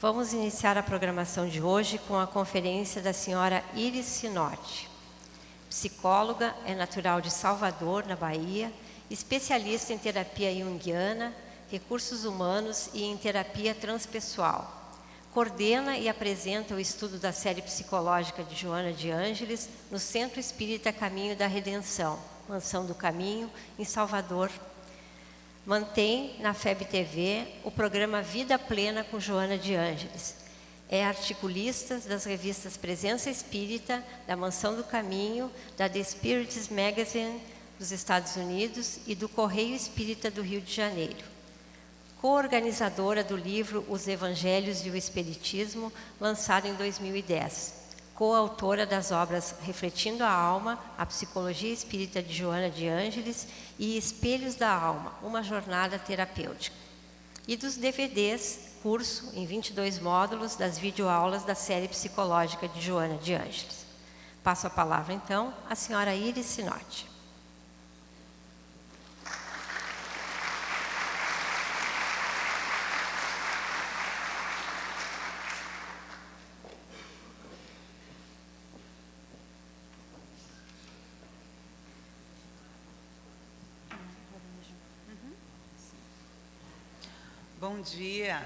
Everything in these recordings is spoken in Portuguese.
Vamos iniciar a programação de hoje com a conferência da senhora Iris Sinotti. Psicóloga, é natural de Salvador, na Bahia, especialista em terapia junguiana, recursos humanos e em terapia transpessoal. Coordena e apresenta o estudo da série psicológica de Joana de Ângeles no Centro Espírita Caminho da Redenção, Mansão do Caminho, em Salvador. Mantém na FEB TV o programa Vida Plena com Joana de Ângeles. É articulista das revistas Presença Espírita, da Mansão do Caminho, da The Spirits Magazine dos Estados Unidos e do Correio Espírita do Rio de Janeiro. Co-organizadora do livro Os Evangelhos e o Espiritismo, lançado em 2010. Co-autora das obras Refletindo a Alma, a Psicologia Espírita de Joana de Ângeles e Espelhos da Alma, uma jornada terapêutica. E dos DVDs, curso em 22 módulos das videoaulas da série psicológica de Joana de Ângeles. Passo a palavra, então, à senhora Iris Sinotti. Bom dia.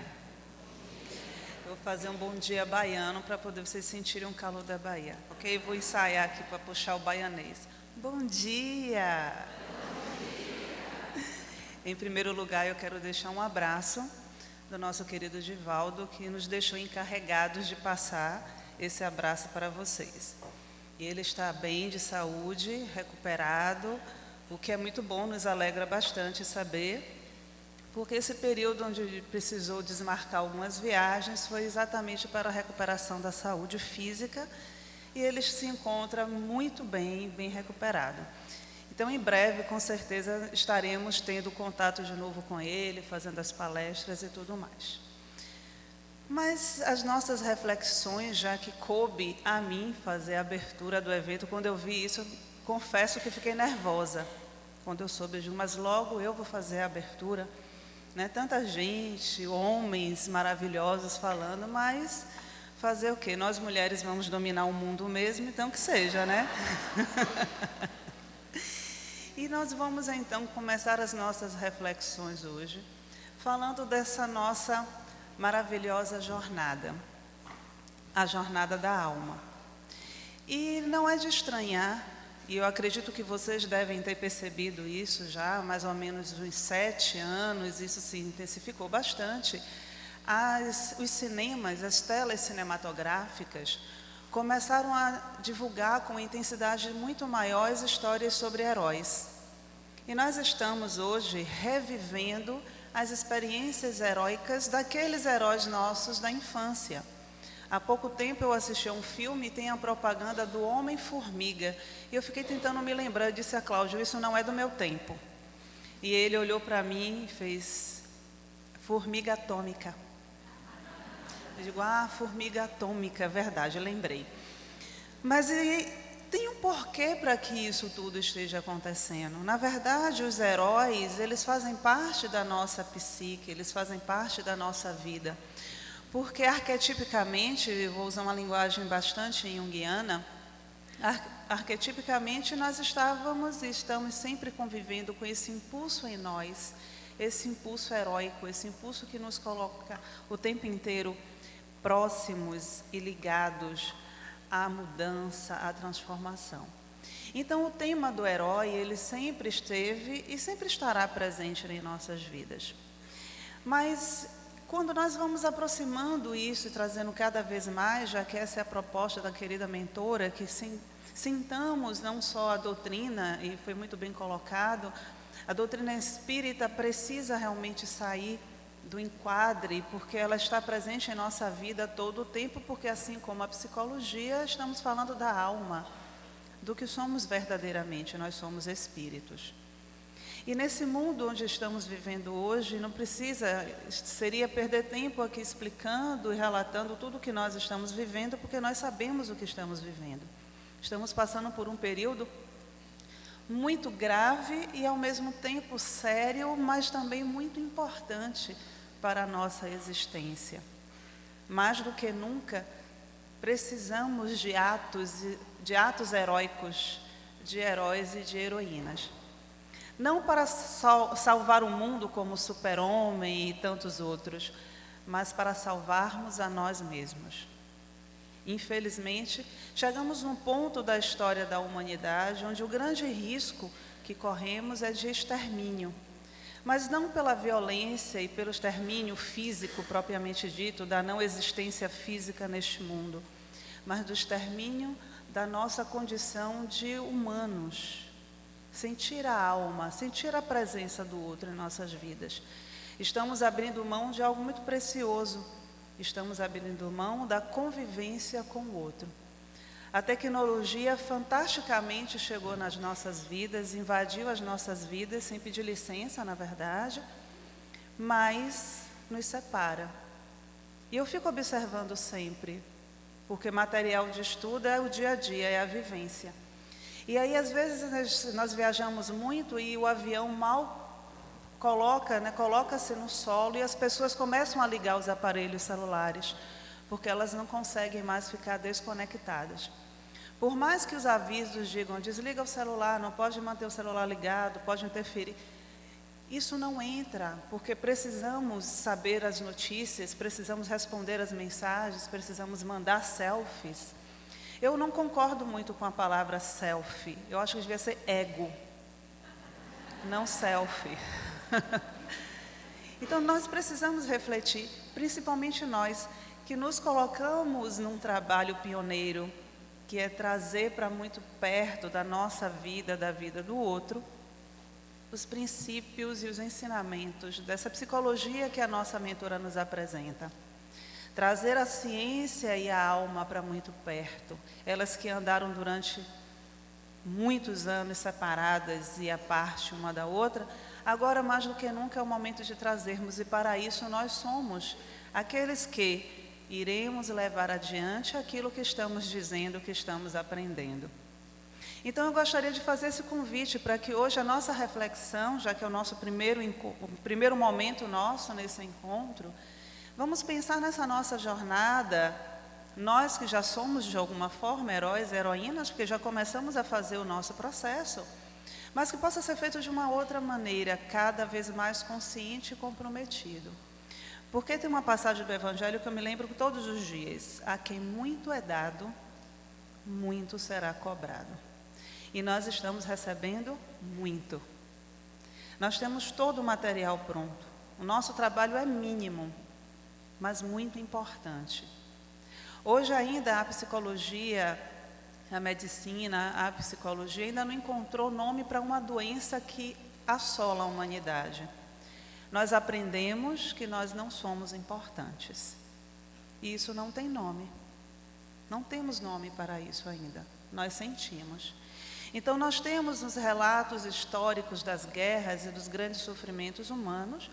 Eu vou fazer um bom dia baiano para poder vocês sentirem o calor da Bahia, ok? Vou ensaiar aqui para puxar o baianês. Bom dia. Em primeiro lugar, eu quero deixar um abraço do nosso querido Divaldo, que nos deixou encarregados de passar esse abraço para vocês. E ele está bem, de saúde, recuperado, o que é muito bom, nos alegra bastante saber, porque esse período onde precisou desmarcar algumas viagens foi exatamente para a recuperação da saúde física, e ele se encontra muito bem, bem recuperado. Então, em breve, com certeza, estaremos tendo contato de novo com ele, fazendo as palestras e tudo mais. Mas as nossas reflexões, já que coube a mim fazer a abertura do evento, quando eu vi isso, eu confesso que fiquei nervosa. Quando eu soube, eu digo, mas logo eu vou fazer a abertura. Né? Tanta gente, homens maravilhosos falando, mas fazer o quê? Nós mulheres vamos dominar o mundo mesmo, então que seja, né? E nós vamos então começar as nossas reflexões hoje, falando dessa nossa maravilhosa jornada, a jornada da alma. E não é de estranhar, e eu acredito que vocês devem ter percebido isso já há mais ou menos uns 7 anos, isso se intensificou bastante. Os cinemas, as telas cinematográficas, começaram a divulgar com intensidade muito maior as histórias sobre heróis. E nós estamos hoje revivendo as experiências heróicas daqueles heróis nossos da infância. Há pouco tempo eu assisti a um filme e tem a propaganda do Homem-Formiga. E eu fiquei tentando me lembrar, eu disse a Cláudio, isso não é do meu tempo. E ele olhou para mim e fez, formiga atômica. Eu digo, formiga atômica, verdade, eu lembrei. Mas tem um porquê para que isso tudo esteja acontecendo. Na verdade, os heróis, eles fazem parte da nossa psique, eles fazem parte da nossa vida. Porque arquetipicamente, vou usar uma linguagem bastante junguiana, arquetipicamente nós estávamos e estamos sempre convivendo com esse impulso em nós, esse impulso heróico, esse impulso que nos coloca o tempo inteiro próximos e ligados à mudança, à transformação. Então, o tema do herói, ele sempre esteve e sempre estará presente em nossas vidas. Mas quando nós vamos aproximando isso e trazendo cada vez mais, já que essa é a proposta da querida mentora, que sintamos não só a doutrina, e foi muito bem colocado, a doutrina espírita precisa realmente sair do enquadre, porque ela está presente em nossa vida todo o tempo, porque assim como a psicologia, estamos falando da alma, do que somos verdadeiramente, nós somos espíritos. E nesse mundo onde estamos vivendo hoje, não precisa, seria perder tempo aqui explicando e relatando tudo o que nós estamos vivendo, porque nós sabemos o que estamos vivendo. Estamos passando por um período muito grave e ao mesmo tempo sério, mas também muito importante para a nossa existência. mais do que nunca, precisamos de atos heróicos, de heróis e de heroínas. Não para salvar o mundo como o Super-Homem e tantos outros, mas para salvarmos a nós mesmos. Infelizmente, chegamos num ponto da história da humanidade onde o grande risco que corremos é de extermínio. Mas não pela violência e pelo extermínio físico propriamente dito, da não existência física neste mundo, mas do extermínio da nossa condição de humanos. Sentir a alma, sentir a presença do outro em nossas vidas. Estamos abrindo mão de algo muito precioso. Estamos abrindo mão da convivência com o outro. A tecnologia fantasticamente chegou nas nossas vidas, invadiu as nossas vidas, sem pedir licença, na verdade, mas nos separa. E eu fico observando sempre, porque material de estudo é o dia a dia, é a vivência. E aí, às vezes, nós viajamos muito e o avião mal coloca-se no solo e as pessoas começam a ligar os aparelhos celulares, porque elas não conseguem mais ficar desconectadas. Por mais que os avisos digam, desliga o celular, não pode manter o celular ligado, pode interferir, isso não entra, porque precisamos saber as notícias, precisamos responder as mensagens, precisamos mandar selfies. Eu não concordo muito com a palavra selfie, eu acho que devia ser ego, não selfie. Então nós precisamos refletir, principalmente nós, que nos colocamos num trabalho pioneiro, que é trazer para muito perto da nossa vida, da vida do outro, os princípios e os ensinamentos dessa psicologia que a nossa mentora nos apresenta. Trazer a ciência e a alma para muito perto, elas que andaram durante muitos anos separadas e à parte uma da outra, agora mais do que nunca é o momento de trazermos, e para isso nós somos aqueles que iremos levar adiante aquilo que estamos dizendo, que estamos aprendendo. Então eu gostaria de fazer esse convite para que hoje a nossa reflexão, já que é o nosso primeiro momento nosso nesse encontro, vamos pensar nessa nossa jornada, nós que já somos de alguma forma heróis e heroínas, porque já começamos a fazer o nosso processo, mas que possa ser feito de uma outra maneira, cada vez mais consciente e comprometido. Porque tem uma passagem do Evangelho que eu me lembro todos os dias: a quem muito é dado, muito será cobrado. E nós estamos recebendo muito. Nós temos todo o material pronto. O nosso trabalho é mínimo, mas muito importante. Hoje ainda a psicologia, a medicina, a psicologia ainda não encontrou nome para uma doença que assola a humanidade. Nós aprendemos que nós não somos importantes. E isso não tem nome. Não temos nome para isso ainda. Nós sentimos. Então nós temos os relatos históricos das guerras e dos grandes sofrimentos humanos.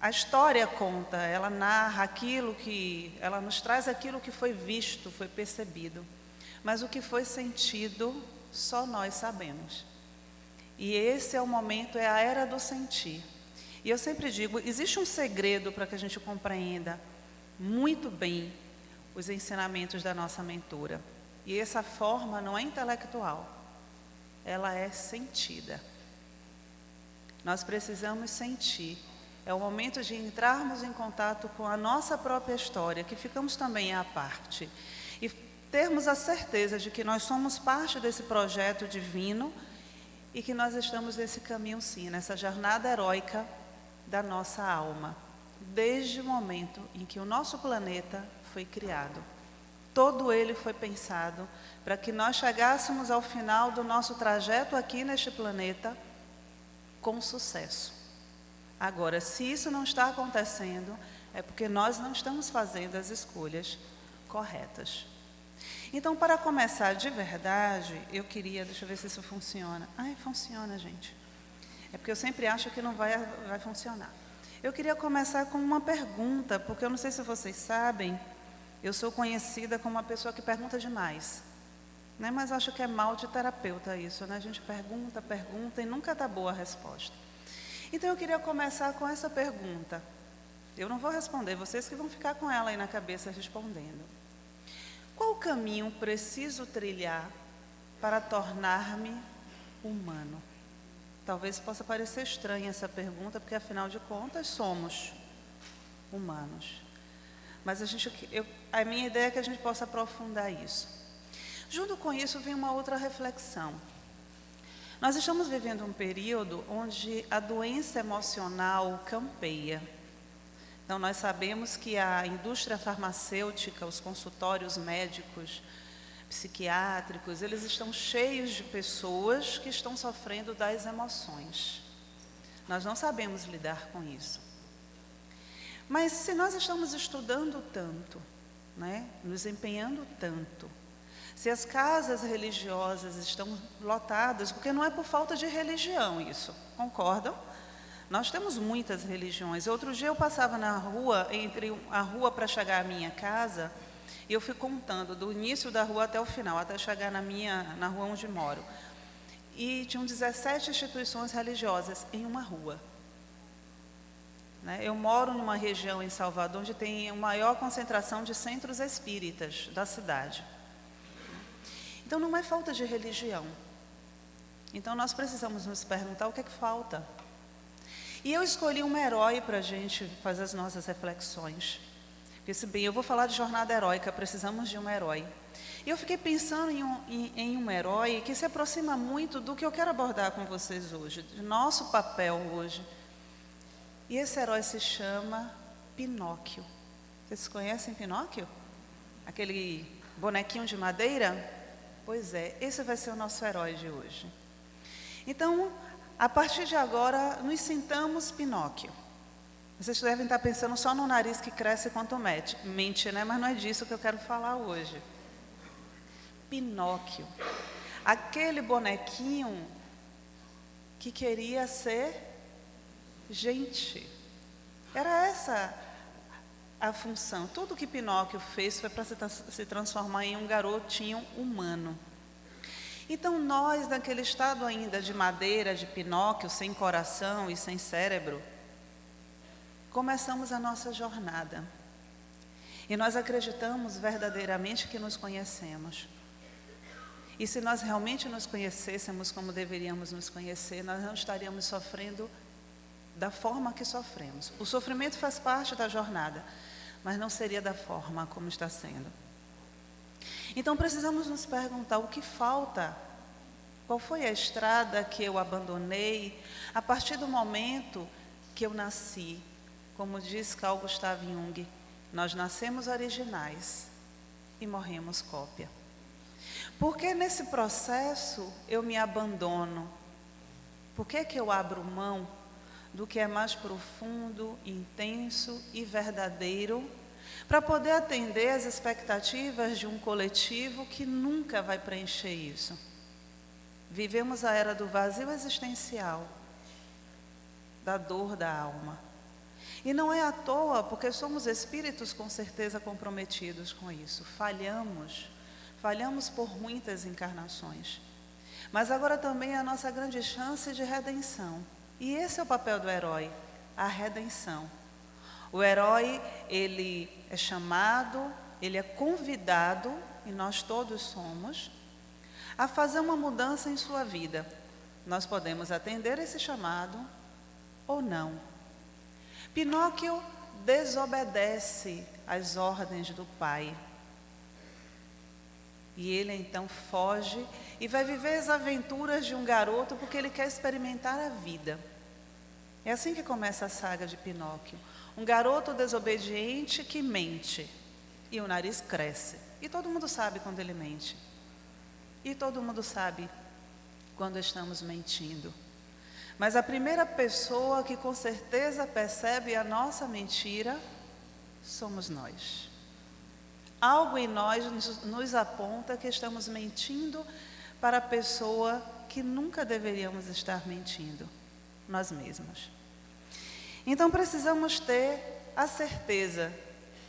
A história conta, ela narra ela nos traz aquilo que foi visto, foi percebido. Mas o que foi sentido, só nós sabemos. E esse é o momento, é a era do sentir. E eu sempre digo, existe um segredo para que a gente compreenda muito bem os ensinamentos da nossa mentora. E essa forma não é intelectual, ela é sentida. Nós precisamos sentir. É o momento de entrarmos em contato com a nossa própria história, que ficamos também à parte. E termos a certeza de que nós somos parte desse projeto divino e que nós estamos nesse caminho sim, nessa jornada heróica da nossa alma, desde o momento em que o nosso planeta foi criado. Todo ele foi pensado para que nós chegássemos ao final do nosso trajeto aqui neste planeta com sucesso. Agora, se isso não está acontecendo, é porque nós não estamos fazendo as escolhas corretas. Então, para começar de verdade, eu queria, deixa eu ver se isso funciona. Ai, funciona, gente. É porque eu sempre acho que não vai funcionar. Eu queria começar com uma pergunta, porque eu não sei se vocês sabem, eu sou conhecida como uma pessoa que pergunta demais. Né? Mas acho que é mal de terapeuta isso, né? A gente pergunta e nunca está boa a resposta. Então eu queria começar com essa pergunta. Eu não vou responder, vocês que vão ficar com ela aí na cabeça respondendo. Qual caminho preciso trilhar para tornar-me humano? Talvez possa parecer estranha essa pergunta, porque afinal de contas somos humanos. Mas a minha ideia é que a gente possa aprofundar isso. Junto com isso vem uma outra reflexão. Nós estamos vivendo um período onde a doença emocional campeia. Então, nós sabemos que a indústria farmacêutica, os consultórios médicos, psiquiátricos, eles estão cheios de pessoas que estão sofrendo das emoções. Nós não sabemos lidar com isso. Mas se nós estamos estudando tanto, né, nos empenhando tanto, se as casas religiosas estão lotadas, porque não é por falta de religião isso, concordam? Nós temos muitas religiões. Outro dia eu passava na rua, entre a rua para chegar à minha casa, e eu fui contando do início da rua até o final, até chegar na rua onde moro. E tinham 17 instituições religiosas em uma rua. Eu moro numa região em Salvador onde tem a maior concentração de centros espíritas da cidade. Então não é falta de religião. Então nós precisamos nos perguntar o que é que falta. E eu escolhi um herói para a gente fazer as nossas reflexões. Disse bem, eu vou falar de jornada heróica, precisamos de um herói. E eu fiquei pensando em um herói que se aproxima muito do que eu quero abordar com vocês hoje, de nosso papel hoje. E esse herói se chama Pinóquio. Vocês conhecem Pinóquio? Aquele bonequinho de madeira? Pois é, esse vai ser o nosso herói de hoje. Então, a partir de agora, nos sintamos Pinóquio. Vocês devem estar pensando só no nariz que cresce quanto mente, né? Mas não é disso que eu quero falar hoje. Pinóquio, aquele bonequinho que queria ser gente. Era essa a função. Tudo que Pinóquio fez foi para se transformar em um garotinho humano. Então nós, naquele estado ainda de madeira, de Pinóquio, sem coração e sem cérebro, começamos a nossa jornada. E nós acreditamos verdadeiramente que nos conhecemos. E se nós realmente nos conhecêssemos como deveríamos nos conhecer, nós não estaríamos sofrendo da forma que sofremos. O sofrimento faz parte da jornada, mas não seria da forma como está sendo. Então precisamos nos perguntar o que falta. Qual foi a estrada que eu abandonei a partir do momento que eu nasci? Como diz Carl Gustav Jung, nós nascemos originais e morremos cópia. Porque nesse processo eu me abandono? Por que eu abro mão do que é mais profundo, intenso e verdadeiro, para poder atender às expectativas de um coletivo que nunca vai preencher isso? Vivemos a era do vazio existencial, da dor da alma. E não é à toa, porque somos espíritos com certeza comprometidos com isso. Falhamos por muitas encarnações. Mas agora também é a nossa grande chance de redenção. E esse é o papel do herói, a redenção. O herói, ele é chamado, ele é convidado, e nós todos somos, a fazer uma mudança em sua vida. Nós podemos atender esse chamado ou não. Pinóquio desobedece às ordens do pai. E ele então foge e vai viver as aventuras de um garoto porque ele quer experimentar a vida. É assim que começa a saga de Pinóquio. Um garoto desobediente que mente. E o nariz cresce. E todo mundo sabe quando ele mente. E todo mundo sabe quando estamos mentindo. Mas a primeira pessoa que com certeza percebe a nossa mentira somos nós. Algo em nós nos aponta que estamos mentindo para a pessoa que nunca deveríamos estar mentindo, nós mesmos. Então precisamos ter a certeza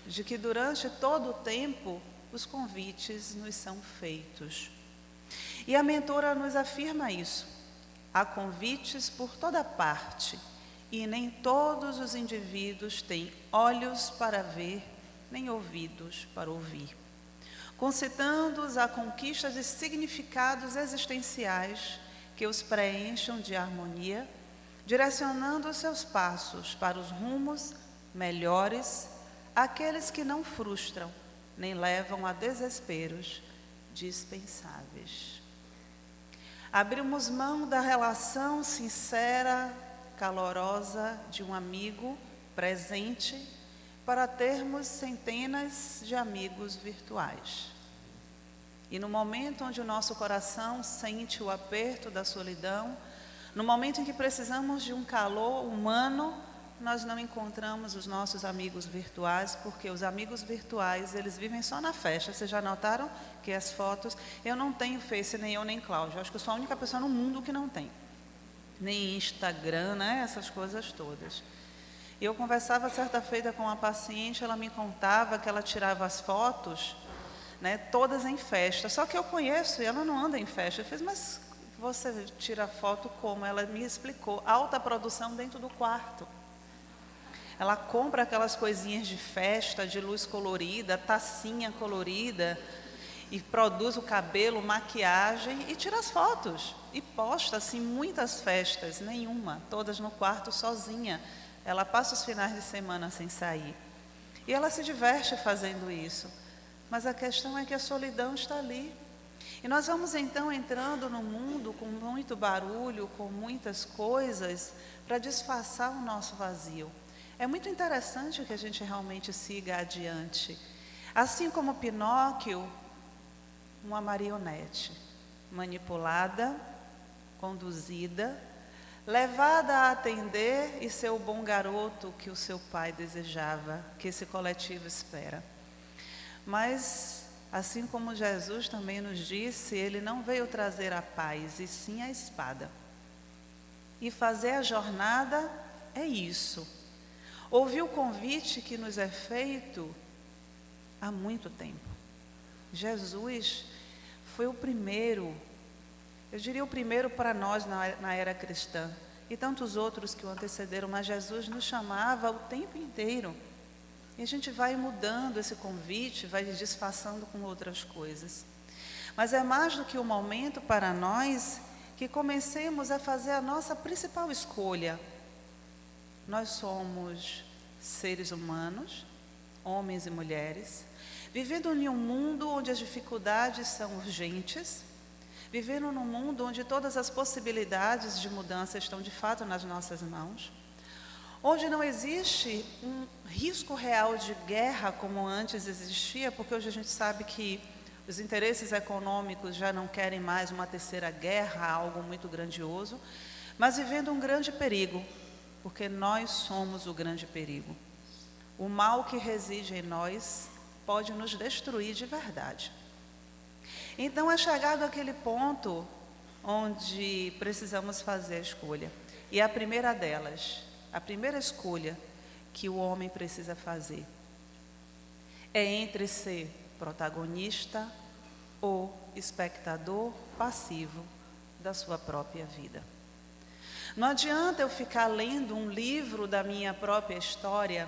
de que durante todo o tempo os convites nos são feitos. E a mentora nos afirma isso. Há convites por toda parte e nem todos os indivíduos têm olhos para ver, nem ouvidos para ouvir, concitando-os à conquista de significados existenciais que os preencham de harmonia, direcionando os seus passos para os rumos melhores, aqueles que não frustram, nem levam a desesperos dispensáveis. Abrimos mão da relação sincera, calorosa de um amigo presente para termos centenas de amigos virtuais. E no momento onde o nosso coração sente o aperto da solidão, no momento em que precisamos de um calor humano, nós não encontramos os nossos amigos virtuais, porque os amigos virtuais, eles vivem só na festa. Vocês já notaram que as fotos... Eu não tenho Face, nem eu, nem Cláudio. Acho que eu sou a única pessoa no mundo que não tem. Nem Instagram, né? Essas coisas todas. E eu conversava certa feita com uma paciente, ela me contava que ela tirava as fotos, né, todas em festa. Só que eu conheço e ela não anda em festa. Eu fiz, mas você tira foto como? Ela me explicou. Alta produção dentro do quarto. Ela compra aquelas coisinhas de festa, de luz colorida, tacinha colorida, e produz o cabelo, maquiagem e tira as fotos. E posta assim muitas festas, nenhuma, todas no quarto sozinha. Ela passa os finais de semana sem sair. E ela se diverte fazendo isso. Mas a questão é que a solidão está ali. E nós vamos então entrando no mundo com muito barulho, com muitas coisas, para disfarçar o nosso vazio. É muito interessante que a gente realmente siga adiante. Assim como Pinóquio, uma marionete, manipulada, conduzida, levada a atender e ser o bom garoto que o seu pai desejava, que esse coletivo espera. Mas, assim como Jesus também nos disse, ele não veio trazer a paz, e sim a espada. E fazer a jornada é isso. Ouvir o convite que nos é feito há muito tempo. Jesus foi o primeiro, eu diria o primeiro para nós na era cristã, e tantos outros que o antecederam, mas Jesus nos chamava o tempo inteiro. E a gente vai mudando esse convite, vai disfarçando com outras coisas. Mas é mais do que um momento para nós que comecemos a fazer a nossa principal escolha. Nós somos seres humanos, homens e mulheres, vivendo em um mundo onde as dificuldades são urgentes, vivendo num mundo onde todas as possibilidades de mudança estão de fato nas nossas mãos, onde não existe um risco real de guerra como antes existia, porque hoje a gente sabe que os interesses econômicos já não querem mais uma terceira guerra, algo muito grandioso, mas vivendo um grande perigo, porque nós somos o grande perigo. O mal que reside em nós pode nos destruir de verdade. Então é chegado aquele ponto onde precisamos fazer a escolha. E a primeira delas, a primeira escolha que o homem precisa fazer é entre ser protagonista ou espectador passivo da sua própria vida. Não adianta eu ficar lendo um livro da minha própria história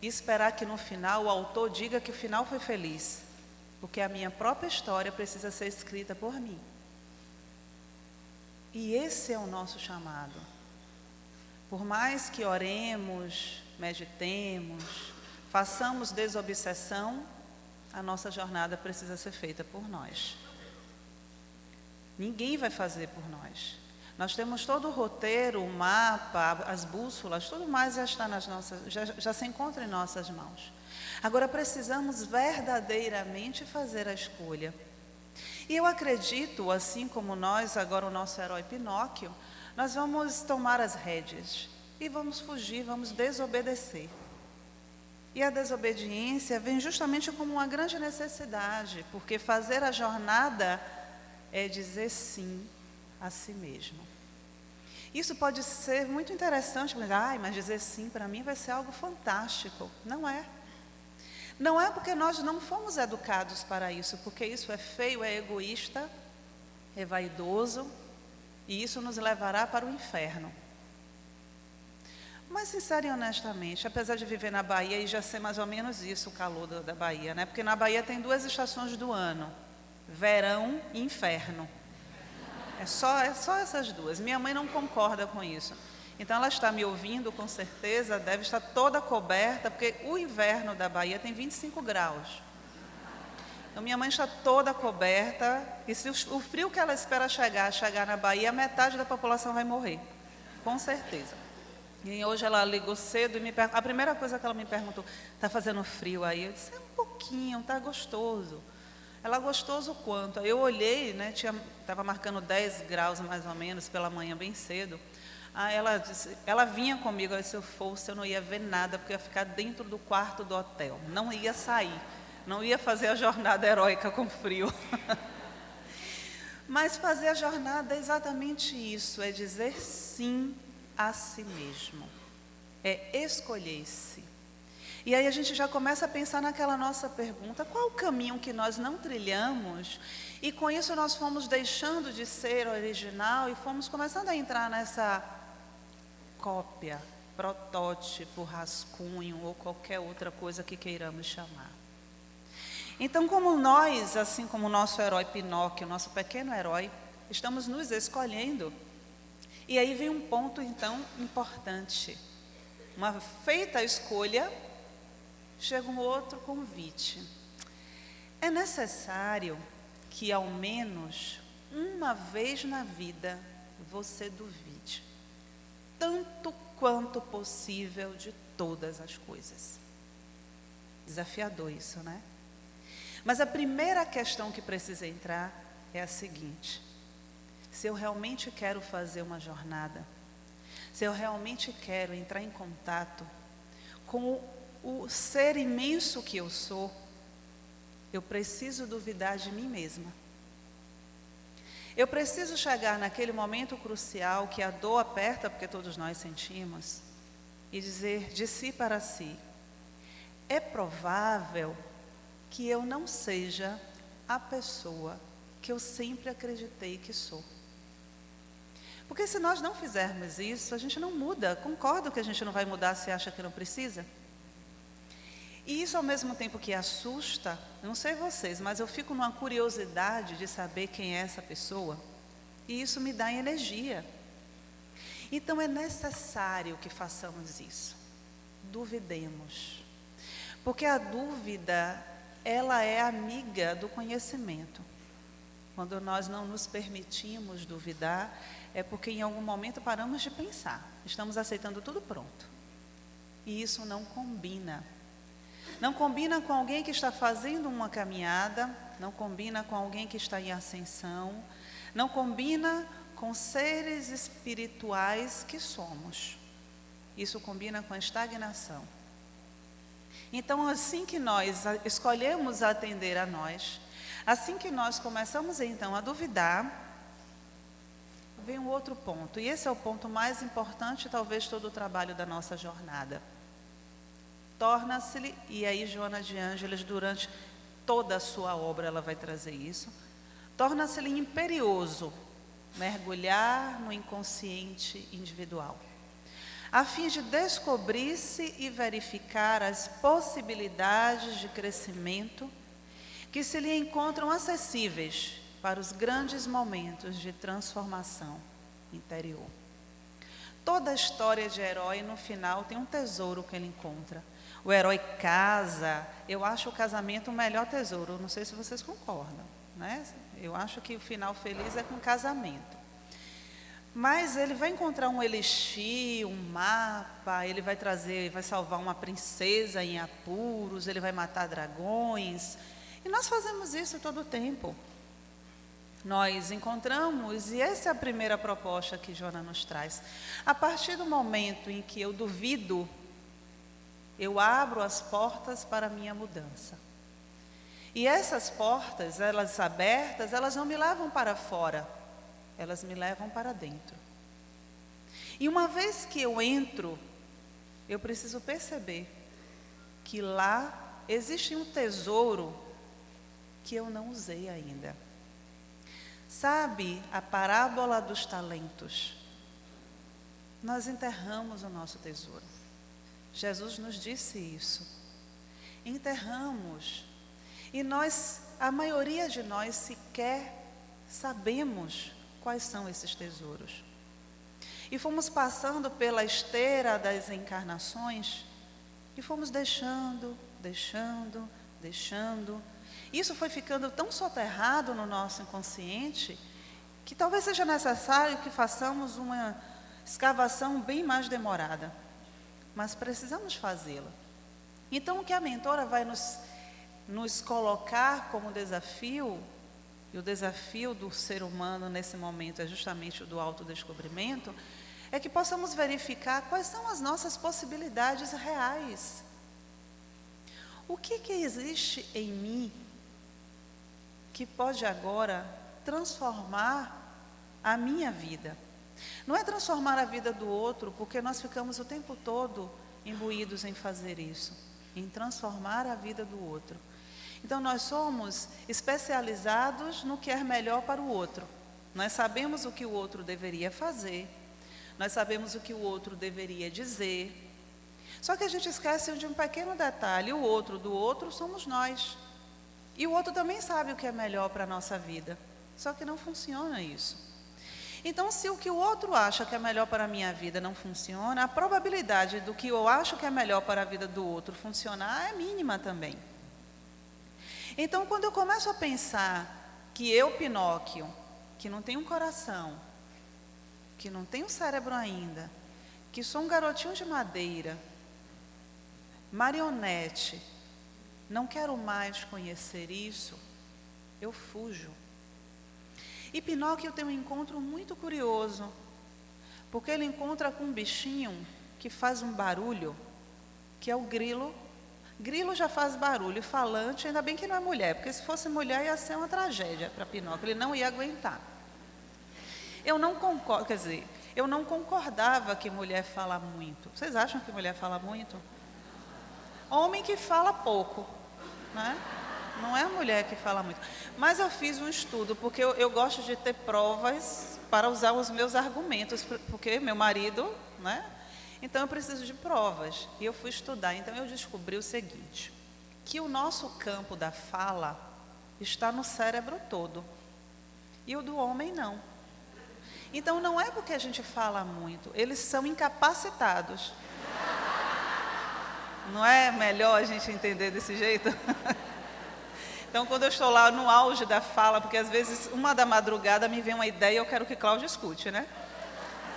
e esperar que no final o autor diga que o final foi feliz, porque a minha própria história precisa ser escrita por mim. E esse é o nosso chamado. Por mais que oremos, meditemos, façamos desobsessão, a nossa jornada precisa ser feita por nós. Ninguém vai fazer por nós. Nós temos todo o roteiro, o mapa, as bússolas, tudo mais já está nas nossas, já se encontra em nossas mãos. Agora precisamos verdadeiramente fazer a escolha. E eu acredito, assim como nós, agora o nosso herói Pinóquio, nós vamos tomar as rédeas e vamos fugir, vamos desobedecer. E a desobediência vem justamente como uma grande necessidade, porque fazer a jornada é dizer sim a si mesmo. Isso pode ser muito interessante, mas dizer sim para mim vai ser algo fantástico. Não é. Não é porque nós não fomos educados para isso, porque isso é feio, é egoísta, é vaidoso, e isso nos levará para o inferno. Mas, sincero e honestamente, apesar de viver na Bahia e já ser mais ou menos isso o calor da Bahia, né? Porque na Bahia tem 2 estações do ano, verão e inverno. É só essas 2. Minha mãe não concorda com isso. Então, ela está me ouvindo, com certeza, deve estar toda coberta, porque o inverno da Bahia tem 25 graus. Então, minha mãe está toda coberta, e se o frio que ela espera chegar na Bahia, metade da população vai morrer, com certeza. E hoje ela ligou cedo e a primeira coisa que ela me perguntou, está fazendo frio aí? Eu disse, um pouquinho, está gostoso. Ela, gostoso quanto? Aí eu olhei, né, estava marcando 10 graus mais ou menos pela manhã, bem cedo. Aí ela disse, ela vinha comigo, aí se eu fosse eu não ia ver nada, porque eu ia ficar dentro do quarto do hotel, não ia sair, não ia fazer a jornada heróica com frio. Mas fazer a jornada é exatamente isso, é dizer sim a si mesmo, é escolher-se. E aí a gente já começa a pensar naquela nossa pergunta, qual o caminho que nós não trilhamos, e com isso nós fomos deixando de ser original e fomos começando a entrar nessa cópia, protótipo, rascunho ou qualquer outra coisa que queiramos chamar. Então, como nós, assim como o nosso herói Pinóquio, o nosso pequeno herói, estamos nos escolhendo, e aí vem um ponto então importante. Uma feita a escolha, chega um outro convite. É necessário que ao menos uma vez na vida você duvide, tanto quanto possível, de todas as coisas. Desafiador isso, né? Mas a primeira questão que precisa entrar é a seguinte: se eu realmente quero fazer uma jornada, se eu realmente quero entrar em contato com o ser imenso que eu sou, eu preciso duvidar de mim mesma. Eu preciso chegar naquele momento crucial que a dor aperta, porque todos nós sentimos, e dizer de si para si: é provável que eu não seja a pessoa que eu sempre acreditei que sou. Porque se nós não fizermos isso, a gente não muda. Concordo que a gente não vai mudar se acha que não precisa? E isso, ao mesmo tempo que assusta, não sei vocês, mas eu fico numa curiosidade de saber quem é essa pessoa, e isso me dá energia. Então é necessário que façamos isso. Duvidemos. Porque a dúvida, ela é amiga do conhecimento. Quando nós não nos permitimos duvidar, é porque em algum momento paramos de pensar. Estamos aceitando tudo pronto. E isso não combina. Não combina com alguém que está fazendo uma caminhada, não combina com alguém que está em ascensão, não combina com seres espirituais que somos. Isso combina com a estagnação. Então, assim que nós escolhemos atender a nós, assim que nós começamos então a duvidar, vem um outro ponto, e esse é o ponto mais importante, talvez, todo o trabalho da nossa jornada. Torna-se-lhe, e aí Joana de Ângeles, durante toda a sua obra, ela vai trazer isso, torna-se-lhe imperioso mergulhar no inconsciente individual, a fim de descobrir-se e verificar as possibilidades de crescimento que se lhe encontram acessíveis para os grandes momentos de transformação interior. Toda a história de herói, no final, tem um tesouro que ele encontra. O herói casa, eu acho o casamento o melhor tesouro, não sei se vocês concordam, né? Eu acho que o final feliz é com casamento. Mas ele vai encontrar um elixir, um mapa, ele vai trazer, vai salvar uma princesa em apuros, ele vai matar dragões. E nós fazemos isso todo o tempo. Nós encontramos, e essa é a primeira proposta que Joana nos traz. A partir do momento em que eu duvido, eu abro as portas para a minha mudança. E essas portas, elas abertas, elas não me levam para fora, elas me levam para dentro. E uma vez que eu entro, eu preciso perceber que lá existe um tesouro que eu não usei ainda. Sabe a parábola dos talentos? nós enterramos o nosso tesouro. Jesus nos disse isso. Enterramos. E a maioria de nós sequer sabemos quais são esses tesouros. E fomos passando pela esteira das encarnações e fomos deixando. Isso foi ficando tão soterrado no nosso inconsciente que talvez seja necessário que façamos uma escavação bem mais demorada. Mas precisamos fazê-la. Então, o que a mentora vai nos colocar como desafio, e o desafio do ser humano nesse momento é justamente o do autodescobrimento, é que possamos verificar quais são as nossas possibilidades reais. O que existe em mim que pode agora transformar a minha vida? Não é transformar a vida do outro, porque nós ficamos o tempo todo imbuídos em fazer isso, em transformar a vida do outro. Então nós somos especializados no que é melhor para o outro. Nós sabemos o que o outro deveria fazer, nós sabemos o que o outro deveria dizer. Só que a gente esquece de um pequeno detalhe: o outro do outro somos nós. E o outro também sabe o que é melhor para a nossa vida. Só que não funciona isso. Então, se o que o outro acha que é melhor para a minha vida não funciona, a probabilidade do que eu acho que é melhor para a vida do outro funcionar é mínima também. Então, quando eu começo a pensar que eu, Pinóquio, que não tenho um coração, que não tenho cérebro ainda, que sou um garotinho de madeira, marionete, não quero mais conhecer isso, eu fujo. E Pinóquio tem um encontro muito curioso, porque ele encontra com um bichinho que faz um barulho, que é o grilo. Grilo já faz barulho, falante, ainda bem que não é mulher, porque se fosse mulher ia ser uma tragédia para Pinóquio, ele não ia aguentar. Eu não concordo, quer dizer, eu não concordava que mulher fala muito. Vocês acham que mulher fala muito? Homem que fala pouco, né? Não é a mulher que fala muito. Mas eu fiz um estudo, porque eu gosto de ter provas para usar os meus argumentos, porque meu marido, né? Então eu preciso de provas. E eu fui estudar, então eu descobri o seguinte, que o nosso campo da fala está no cérebro todo, e o do homem não. Então não é porque a gente fala muito, eles são incapacitados. Não é melhor a gente entender desse jeito? Então, quando eu estou lá no auge da fala, porque às vezes, 1 da madrugada, me vem uma ideia e eu quero que Cláudio escute, né?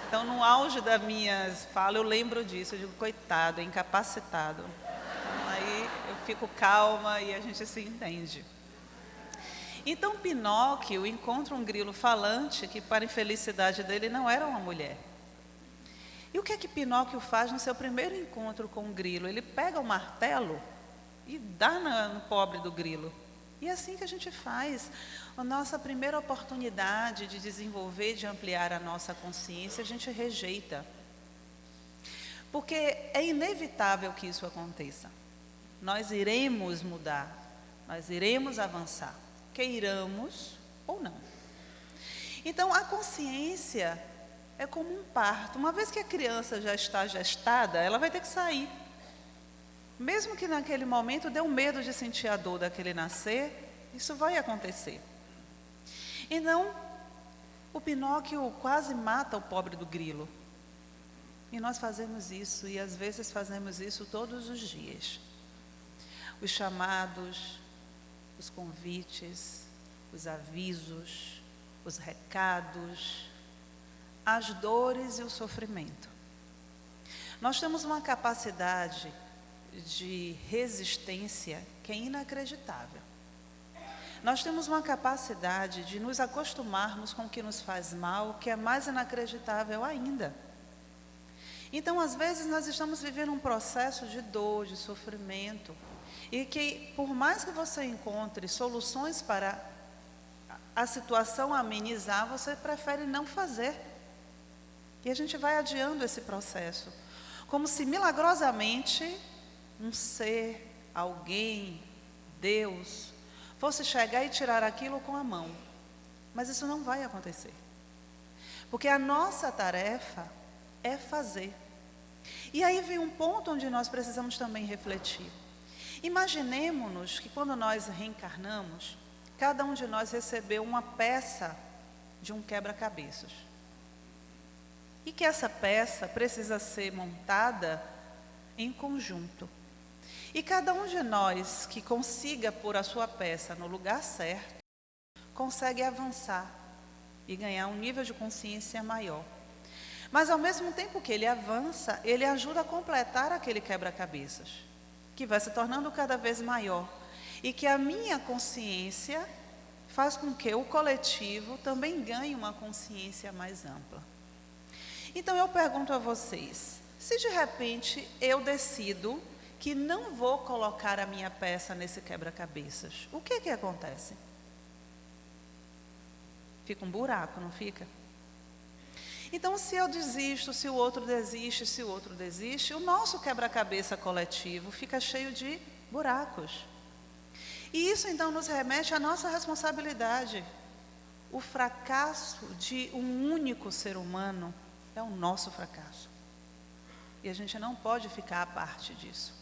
Então, no auge das minhas falas, eu lembro disso, eu digo, coitado, é incapacitado. Então, aí eu fico calma e a gente se entende. Então, Pinóquio encontra um grilo falante que, para a infelicidade dele, não era uma mulher. E o que é que Pinóquio faz no seu primeiro encontro com o grilo? Ele pega o martelo e dá no pobre do grilo. E é assim que a gente faz. A nossa primeira oportunidade de desenvolver, de ampliar a nossa consciência, a gente rejeita. Porque é inevitável que isso aconteça. Nós iremos mudar, nós iremos avançar, queiramos ou não. Então, a consciência é como um parto. Uma vez que a criança já está gestada, ela vai ter que sair. Mesmo que naquele momento dê um medo de sentir a dor daquele nascer, isso vai acontecer. Então, o Pinóquio quase mata o pobre do grilo. E nós fazemos isso, e às vezes fazemos isso todos os dias. Os chamados, os convites, os avisos, os recados, as dores e o sofrimento. Nós temos uma capacidade de resistência que é inacreditável. Nós temos uma capacidade de nos acostumarmos com o que nos faz mal, que é mais inacreditável ainda. Então, às vezes, nós estamos vivendo um processo de dor, de sofrimento, e que, por mais que você encontre soluções para a situação amenizar, você prefere não fazer. E a gente vai adiando esse processo, como se milagrosamente um ser, alguém, Deus, fosse chegar e tirar aquilo com a mão. Mas isso não vai acontecer. Porque a nossa tarefa é fazer. E aí vem um ponto onde nós precisamos também refletir. Imaginemos-nos que quando nós reencarnamos, cada um de nós recebeu uma peça de um quebra-cabeças. E que essa peça precisa ser montada em conjunto. E cada um de nós que consiga pôr a sua peça no lugar certo, consegue avançar e ganhar um nível de consciência maior. Mas ao mesmo tempo que ele avança, ele ajuda a completar aquele quebra-cabeças, que vai se tornando cada vez maior. E que a minha consciência faz com que o coletivo também ganhe uma consciência mais ampla. Então eu pergunto a vocês, se de repente eu decido que não vou colocar a minha peça nesse quebra-cabeças, o que acontece? Fica um buraco, não fica? Então, se eu desisto, se o outro desiste, se o outro desiste, o nosso quebra-cabeça coletivo fica cheio de buracos. E isso então nos remete à nossa responsabilidade. O fracasso de um único ser humano é o nosso fracasso. E a gente não pode ficar à parte disso.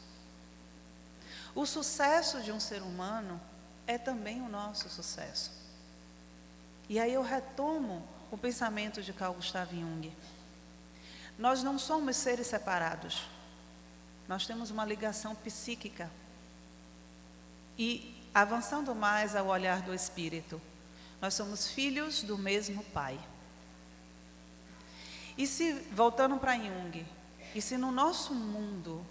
O sucesso de um ser humano é também o nosso sucesso. E aí eu retomo o pensamento de Carl Gustav Jung. Nós não somos seres separados. Nós temos uma ligação psíquica. E avançando mais ao olhar do espírito, nós somos filhos do mesmo Pai. E se, voltando para Jung, e se no nosso mundo,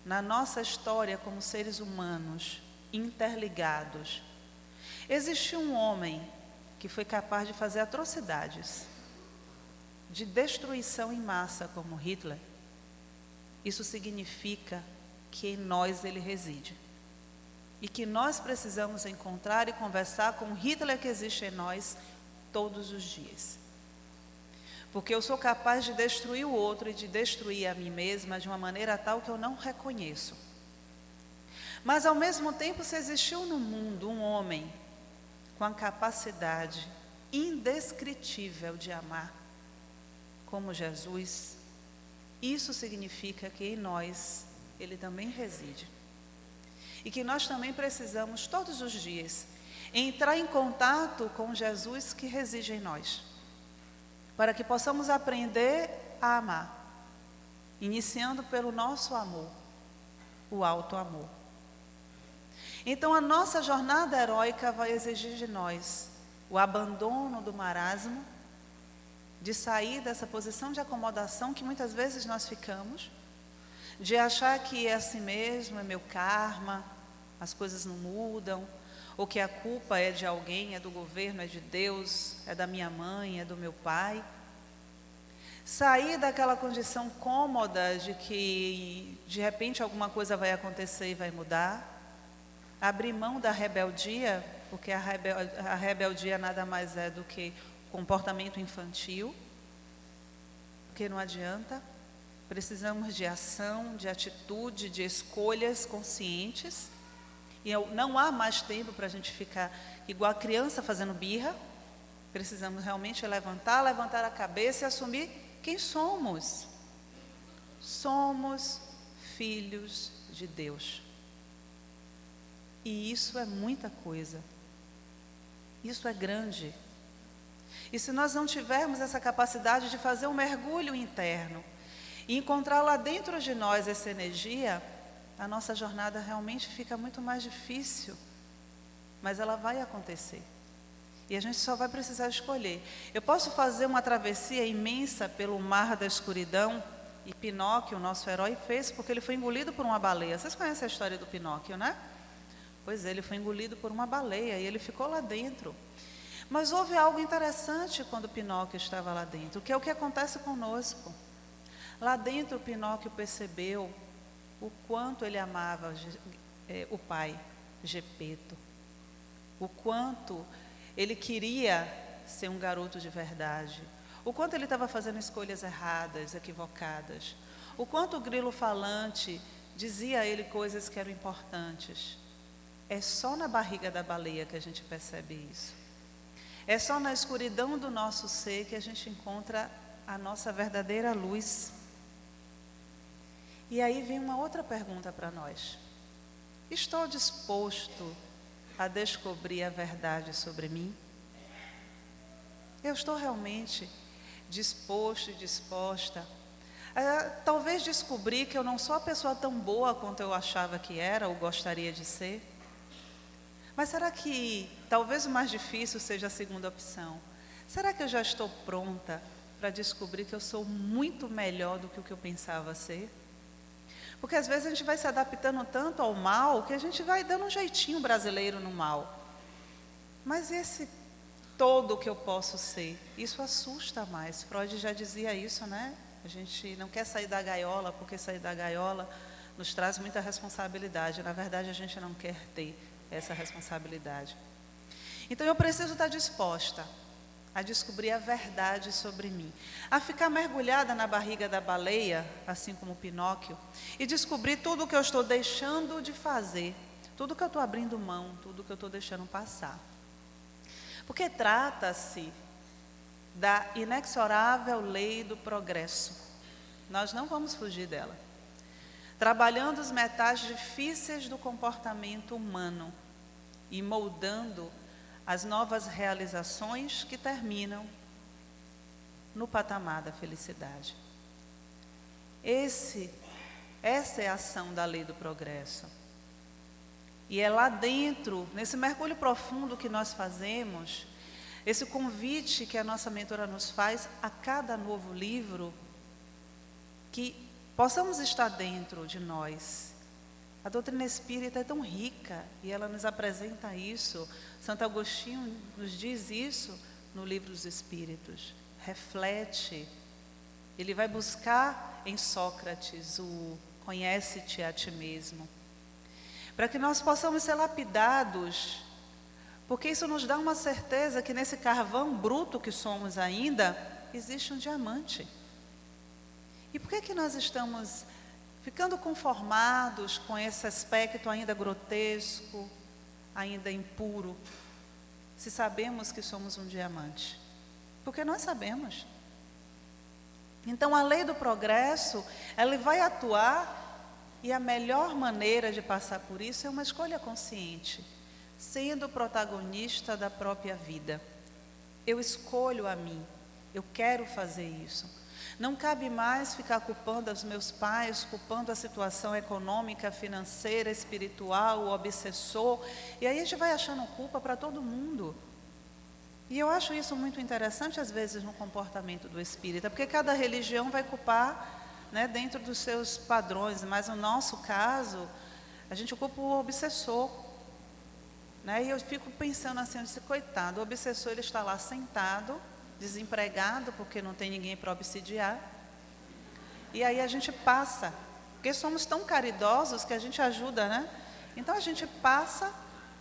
na nossa história como seres humanos, interligados, existiu um homem que foi capaz de fazer atrocidades, de destruição em massa, como Hitler, isso significa que em nós ele reside. E que nós precisamos encontrar e conversar com o Hitler que existe em nós todos os dias. Porque eu sou capaz de destruir o outro e de destruir a mim mesma de uma maneira tal que eu não reconheço. Mas ao mesmo tempo, se existiu no mundo um homem com a capacidade indescritível de amar, como Jesus, isso significa que em nós ele também reside. E que nós também precisamos todos os dias entrar em contato com Jesus que reside em nós, para que possamos aprender a amar, iniciando pelo nosso amor, o alto amor. Então a nossa jornada heróica vai exigir de nós o abandono do marasmo, de sair dessa posição de acomodação que muitas vezes nós ficamos, de achar que é assim mesmo, é meu karma, as coisas não mudam, ou que a culpa é de alguém, é do governo, é de Deus, é da minha mãe, é do meu pai. Sair daquela condição cômoda de que de repente alguma coisa vai acontecer e vai mudar. Abrir mão da rebeldia, porque a rebeldia nada mais é do que comportamento infantil, porque não adianta. Precisamos de ação, de atitude, de escolhas conscientes. E não há mais tempo para a gente ficar igual a criança fazendo birra. Precisamos realmente levantar a cabeça e assumir quem somos. Somos filhos de Deus. E isso é muita coisa. Isso é grande. E se nós não tivermos essa capacidade de fazer um mergulho interno e encontrar lá dentro de nós essa energia, a nossa jornada realmente fica muito mais difícil. Mas ela vai acontecer. E a gente só vai precisar escolher. Eu posso fazer uma travessia imensa pelo mar da escuridão, e Pinóquio, o nosso herói, fez porque ele foi engolido por uma baleia. Vocês conhecem a história do Pinóquio, né? Pois é, ele foi engolido por uma baleia e ele ficou lá dentro. Mas houve algo interessante quando Pinóquio estava lá dentro, que é o que acontece conosco. Lá dentro, Pinóquio percebeu o quanto ele amava o pai, Gepeto. O quanto ele queria ser um garoto de verdade. O quanto ele estava fazendo escolhas erradas, equivocadas. O quanto o grilo falante dizia a ele coisas que eram importantes. É só na barriga da baleia que a gente percebe isso. É só na escuridão do nosso ser que a gente encontra a nossa verdadeira luz. E aí vem uma outra pergunta para nós. Estou disposto a descobrir a verdade sobre mim? Eu estou realmente disposto e disposta a talvez descobrir que eu não sou a pessoa tão boa quanto eu achava que era ou gostaria de ser? Mas será que talvez o mais difícil seja a segunda opção? Será que eu já estou pronta para descobrir que eu sou muito melhor do que o que eu pensava ser? Porque às vezes a gente vai se adaptando tanto ao mal que a gente vai dando um jeitinho brasileiro no mal. Mas esse todo que eu posso ser, isso assusta mais. Freud já dizia isso, né? A gente não quer sair da gaiola, porque sair da gaiola nos traz muita responsabilidade. Na verdade, a gente não quer ter essa responsabilidade. Então, eu preciso estar disposta a descobrir a verdade sobre mim, a ficar mergulhada na barriga da baleia, assim como Pinóquio, e descobrir tudo o que eu estou deixando de fazer, tudo que eu estou abrindo mão, tudo que eu estou deixando passar. Porque trata-se da inexorável lei do progresso. Nós não vamos fugir dela. Trabalhando os metais difíceis do comportamento humano e moldando as novas realizações que terminam no patamar da felicidade. Essa é a ação da lei do progresso. E é lá dentro, nesse mergulho profundo que nós fazemos, esse convite que a nossa mentora nos faz a cada novo livro, que possamos estar dentro de nós. A doutrina espírita é tão rica e ela nos apresenta isso. Santo Agostinho nos diz isso no Livro dos Espíritos. Reflete. Ele vai buscar em Sócrates o conhece-te a ti mesmo. Para que nós possamos ser lapidados, porque isso nos dá uma certeza que nesse carvão bruto que somos ainda, existe um diamante. E por que nós estamos ficando conformados com esse aspecto ainda grotesco, ainda impuro, se sabemos que somos um diamante? Porque nós sabemos. Então a lei do progresso, ela vai atuar, e a melhor maneira de passar por isso é uma escolha consciente, sendo protagonista da própria vida. Eu escolho a mim, eu quero fazer isso. Não cabe mais ficar culpando os meus pais, culpando a situação econômica, financeira, espiritual, o obsessor. E aí a gente vai achando culpa para todo mundo. E eu acho isso muito interessante, às vezes, no comportamento do espírita, porque cada religião vai culpar, né, dentro dos seus padrões. Mas no nosso caso, a gente culpa o obsessor. Né? E eu fico pensando assim, eu disse, coitado, o obsessor, ele está lá sentado, desempregado, porque não tem ninguém para obsidiar. E aí a gente passa, porque somos tão caridosos que a gente ajuda, né? Então a gente passa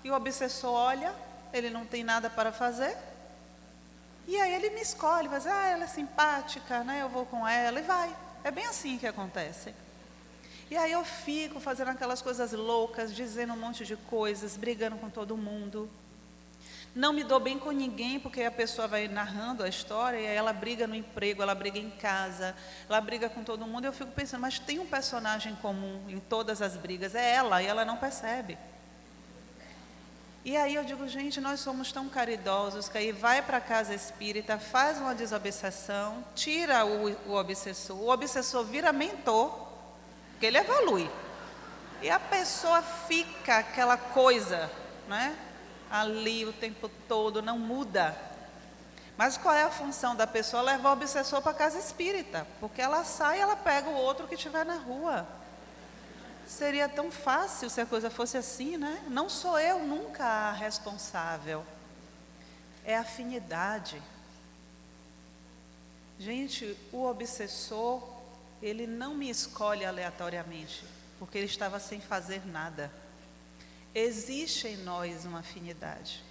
e o obsessor olha, ele não tem nada para fazer. E aí ele me escolhe, vai dizer, ela é simpática, né? Eu vou com ela e vai. É bem assim que acontece. E aí eu fico fazendo aquelas coisas loucas, dizendo um monte de coisas, brigando com todo mundo. Não me dou bem com ninguém, porque a pessoa vai narrando a história e aí ela briga no emprego, ela briga em casa, ela briga com todo mundo. Eu fico pensando, mas tem um personagem comum em todas as brigas, é ela, e ela não percebe. E aí eu digo, gente, nós somos tão caridosos que aí vai para a casa espírita, faz uma desobsessão, tira o obsessor vira mentor, porque ele evolui. E a pessoa fica aquela coisa, né? Ali o tempo todo, não muda. Mas qual é a função da pessoa? Levar o obsessor para a casa espírita, porque ela sai e ela pega o outro que estiver na rua. Seria tão fácil se a coisa fosse assim, né? Não sou eu nunca a responsável. É afinidade. Gente, o obsessor, ele não me escolhe aleatoriamente, porque ele estava sem fazer nada. Existe em nós uma afinidade.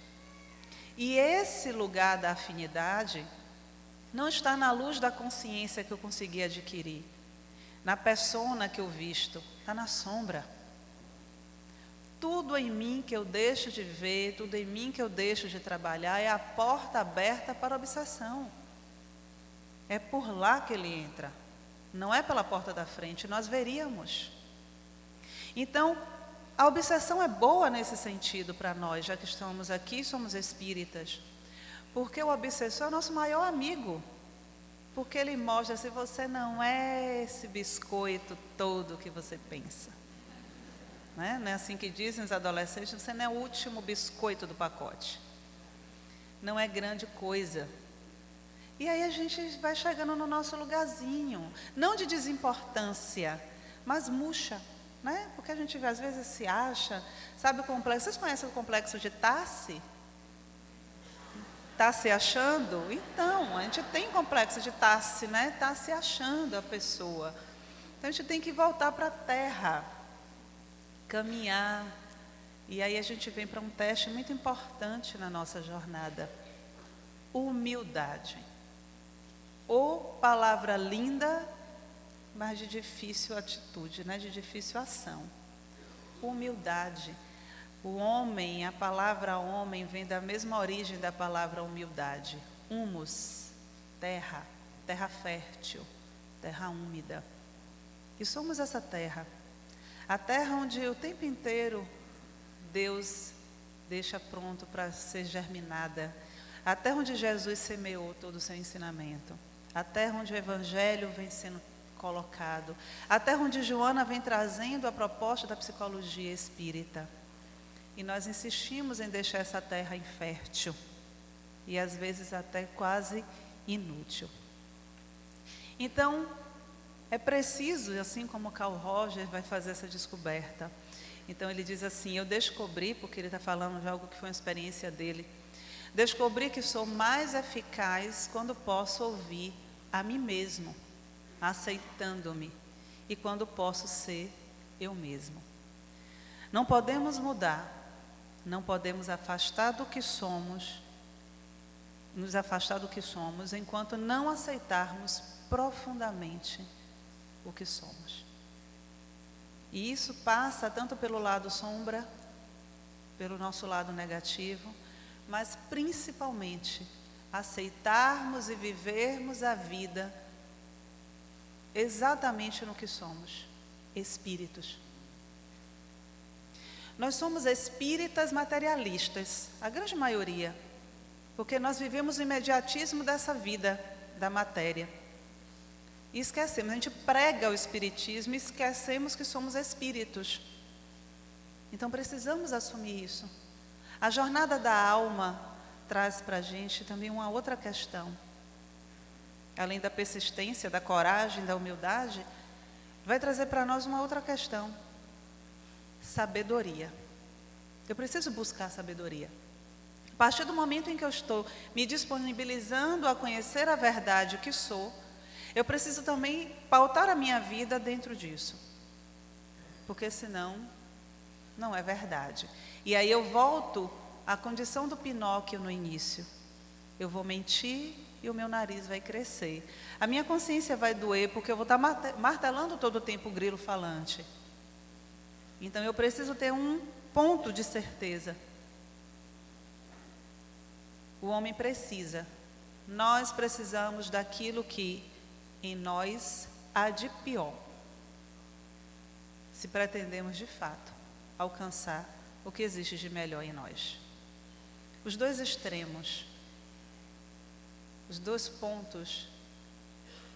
E esse lugar da afinidade não está na luz da consciência que eu consegui adquirir, na persona que eu visto, está na sombra. Tudo em mim que eu deixo de ver, tudo em mim que eu deixo de trabalhar, é a porta aberta para a obsessão. é por lá que ele entra. Não é pela porta da frente, nós veríamos. Então, a obsessão é boa nesse sentido para nós, já que estamos aqui, somos espíritas. Porque o obsessor é o nosso maior amigo. Porque ele mostra se você não é esse biscoito todo que você pensa. Não é assim que dizem os adolescentes, você não é o último biscoito do pacote. Não é grande coisa. E aí a gente vai chegando no nosso lugarzinho, não de desimportância, mas murcha, né? Porque a gente às vezes se acha, sabe o complexo? Vocês conhecem o complexo de Tassi? Está se achando? Então, a gente tem complexo de Tassi, né? Está se achando a pessoa. Então a gente tem que voltar para a terra, caminhar. E aí a gente vem para um teste muito importante na nossa jornada. Humildade. Ou palavra linda, mas de difícil atitude, né? De difícil ação. Humildade. O homem, a palavra homem vem da mesma origem da palavra humildade. Humus, terra, terra fértil, terra úmida. E somos essa terra. A terra onde o tempo inteiro Deus deixa pronto para ser germinada. A terra onde Jesus semeou todo o seu ensinamento. A terra onde o Evangelho vem sendo colocado. A terra onde Joana vem trazendo a proposta da psicologia espírita. E nós insistimos em deixar essa terra infértil. E às vezes até quase inútil. Então, é preciso, assim como Carl Rogers vai fazer essa descoberta. Então ele diz assim, eu descobri, porque ele está falando de algo que foi uma experiência dele. Descobri que sou mais eficaz quando posso ouvir a mim mesmo, aceitando-me, e quando posso ser eu mesmo. Não podemos mudar, não podemos afastar do que somos, nos afastar do que somos, enquanto não aceitarmos profundamente o que somos. E isso passa tanto pelo lado sombra, pelo nosso lado negativo, mas principalmente aceitarmos e vivermos a vida exatamente no que somos, espíritos. Nós somos espíritas materialistas, a grande maioria, porque nós vivemos o imediatismo dessa vida, da matéria. E esquecemos, a gente prega o espiritismo e esquecemos que somos espíritos. Então precisamos assumir isso. A jornada da alma traz para a gente também uma outra questão. Além da persistência, da coragem, da humildade, vai trazer para nós uma outra questão. Sabedoria. Eu preciso buscar sabedoria. A partir do momento em que eu estou me disponibilizando a conhecer a verdade que sou, eu preciso também pautar a minha vida dentro disso. Porque senão, não é verdade. E aí eu volto à condição do Pinóquio no início. Eu vou mentir e o meu nariz vai crescer. A minha consciência vai doer porque eu vou estar martelando todo o tempo o grilo falante. Então eu preciso ter um ponto de certeza. O homem precisa. Nós precisamos daquilo que em nós há de pior, se pretendemos de fato alcançar o que existe de melhor em nós. Os dois extremos, os dois pontos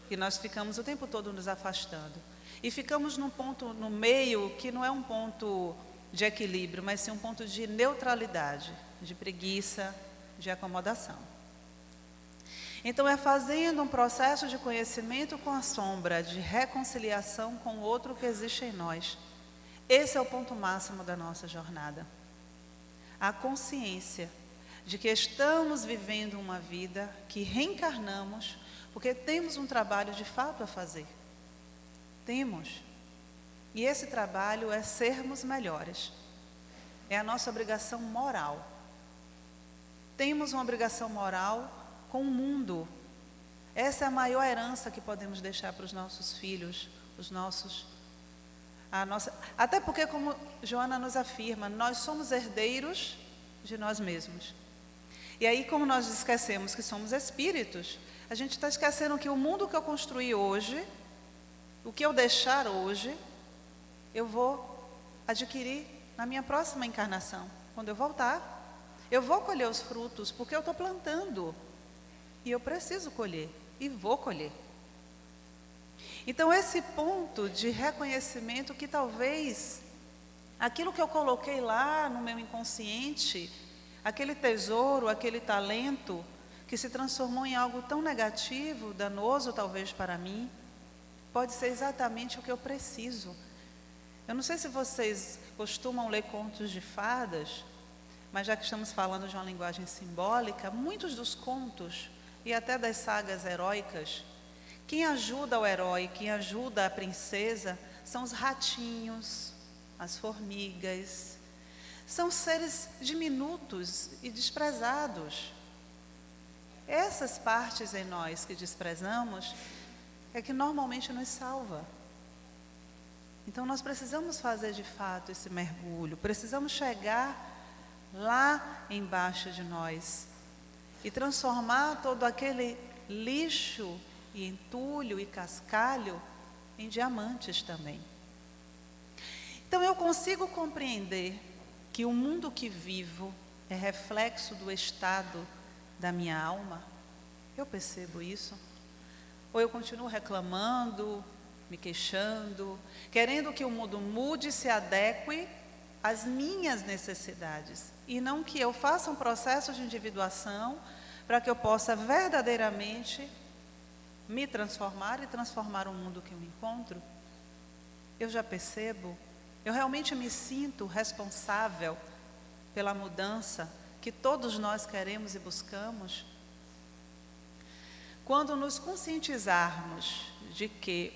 que nós ficamos o tempo todo nos afastando. E ficamos num ponto no meio que não é um ponto de equilíbrio, mas sim um ponto de neutralidade, de preguiça, de acomodação. Então é fazendo um processo de conhecimento com a sombra, de reconciliação com o outro que existe em nós. Esse é o ponto máximo da nossa jornada. A consciência de que estamos vivendo uma vida, que reencarnamos, porque temos um trabalho de fato a fazer. Temos. E esse trabalho é sermos melhores. É a nossa obrigação moral. Temos uma obrigação moral com o mundo. Essa é a maior herança que podemos deixar para os nossos filhos, até porque, como Joana nos afirma, nós somos herdeiros de nós mesmos. E aí, como nós esquecemos que somos espíritos, A gente está esquecendo que o mundo que eu construí hoje, o que eu deixar hoje, eu vou adquirir na minha próxima encarnação. Quando eu voltar, eu vou colher os frutos, porque eu estou plantando. E eu preciso colher, e vou colher. Então, esse ponto de reconhecimento que talvez aquilo que eu coloquei lá no meu inconsciente, aquele tesouro, aquele talento, que se transformou em algo tão negativo, danoso talvez para mim, pode ser exatamente o que eu preciso. Eu não sei se vocês costumam ler contos de fadas, mas já que estamos falando de uma linguagem simbólica, muitos dos contos e até das sagas heróicas, quem ajuda o herói, quem ajuda a princesa, são os ratinhos, as formigas. São seres diminutos e desprezados. Essas partes em nós que desprezamos é que normalmente nos salva. Então nós precisamos fazer de fato esse mergulho, precisamos chegar lá embaixo de nós e transformar todo aquele lixo e entulho e cascalho em diamantes também. Então eu consigo compreender que o mundo que vivo é reflexo do estado da minha alma. Eu percebo isso. Ou eu continuo reclamando, me queixando, querendo que o mundo mude e se adeque às minhas necessidades, e não que eu faça um processo de individuação para que eu possa verdadeiramente me transformar e transformar o mundo que eu encontro. Eu já percebo, eu realmente me sinto responsável pela mudança que todos nós queremos e buscamos. Quando nos conscientizarmos de que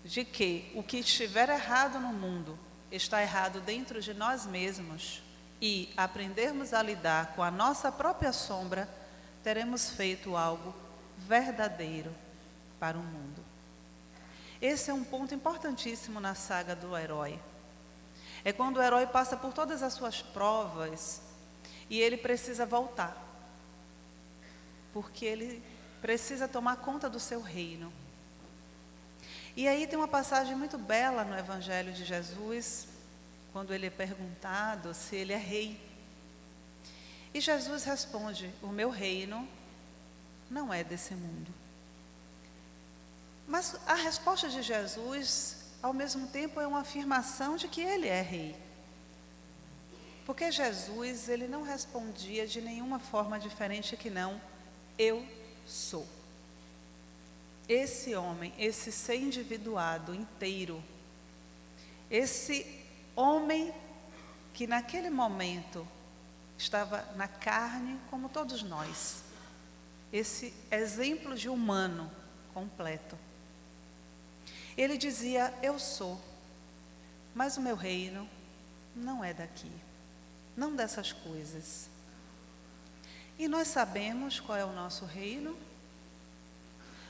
de que o que estiver errado no mundo está errado dentro de nós mesmos e aprendermos a lidar com a nossa própria sombra, teremos feito algo verdadeiro para o mundo. Esse é um ponto importantíssimo na saga do herói. É quando o herói passa por todas as suas provas e ele precisa voltar, porque ele precisa tomar conta do seu reino. E aí tem uma passagem muito bela no Evangelho de Jesus, quando ele é perguntado se ele é rei. E Jesus responde: o meu reino não é desse mundo. Mas a resposta de Jesus, ao mesmo tempo, é uma afirmação de que ele é rei. Porque Jesus, ele não respondia de nenhuma forma diferente que não: eu sou. Esse homem, esse ser individuado inteiro, esse homem que naquele momento estava na carne como todos nós, esse exemplo de humano completo. Ele dizia: eu sou, mas o meu reino não é daqui, não dessas coisas. E nós sabemos qual é o nosso reino?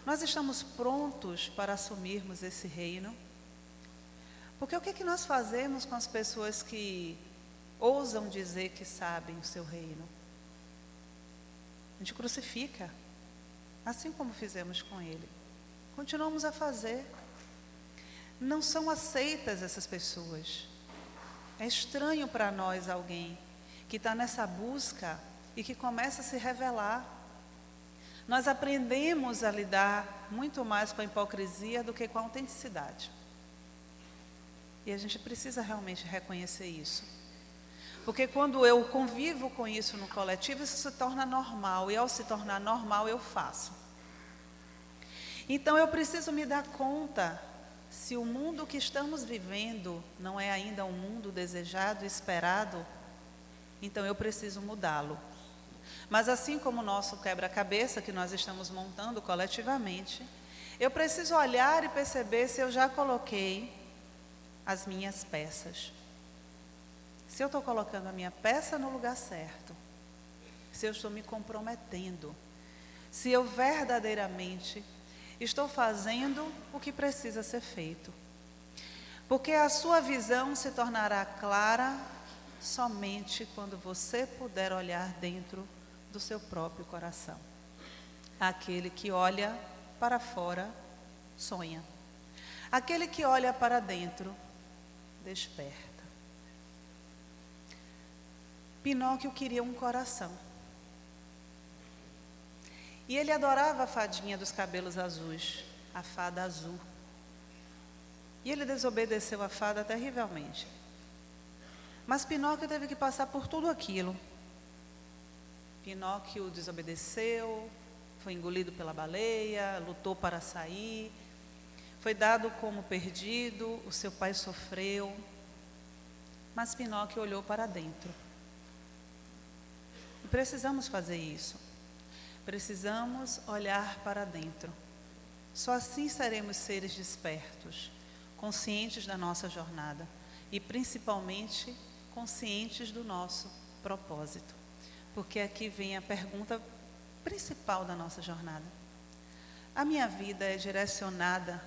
Nós estamos prontos para assumirmos esse reino? Porque o que é que nós fazemos com as pessoas que ousam dizer que sabem o seu reino? A gente crucifica, assim como fizemos com ele. Continuamos a fazer. Não são aceitas essas pessoas. É estranho para nós alguém que está nessa busca e que começa a se revelar. Nós aprendemos a lidar muito mais com a hipocrisia do que com a autenticidade. E a gente precisa realmente reconhecer isso. Porque quando eu convivo com isso no coletivo, isso se torna normal. E ao se tornar normal, eu faço. Então eu preciso me dar conta se o mundo que estamos vivendo não é ainda um mundo desejado e esperado, então eu preciso mudá-lo. Mas assim como o nosso quebra-cabeça que nós estamos montando coletivamente, eu preciso olhar e perceber se eu já coloquei as minhas peças. Se eu estou colocando a minha peça no lugar certo, se eu estou me comprometendo, se eu verdadeiramente estou fazendo o que precisa ser feito. Porque a sua visão se tornará clara somente quando você puder olhar dentro do seu próprio coração. Aquele que olha para fora, sonha. Aquele que olha para dentro, desperta. Pinóquio queria um coração. E ele adorava a fadinha dos cabelos azuis, a fada azul. E ele desobedeceu a fada terrivelmente. Mas Pinóquio teve que passar por tudo aquilo. Pinóquio desobedeceu, foi engolido pela baleia, lutou para sair, foi dado como perdido, o seu pai sofreu. Mas Pinóquio olhou para dentro. E precisamos fazer isso. Precisamos olhar para dentro. Só assim seremos seres despertos, conscientes da nossa jornada e principalmente conscientes do nosso propósito. Porque aqui vem a pergunta principal da nossa jornada. A minha vida é direcionada